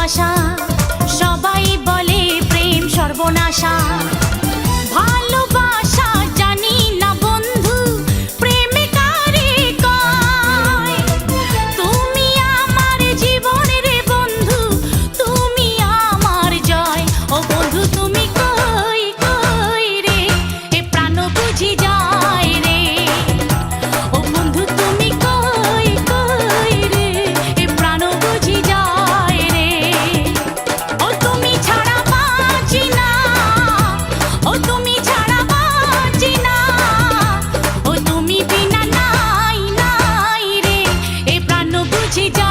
ভালোবাসা, সবাই বলে প্রেম সর্বনাশা। ভালোবাসা জানি না বন্ধু, প্রেমে কারে কয়। তুমি আমার জীবন রে বন্ধু, তুমি আমার জয়। ও বন্ধু তুমি কই কই রে, এ প্রাণ বুঝি যায় রে। ও বন্ধু তুমি কই কই রে, এ প্রাণ বুঝি যায় রে। ও তুমি ছাড়া বাঁচি না, ও তুমি ছাড়া বাঁচি না, ও তুমি বিনা নাই নাই রে, এ প্রাণ বুঝি যায়।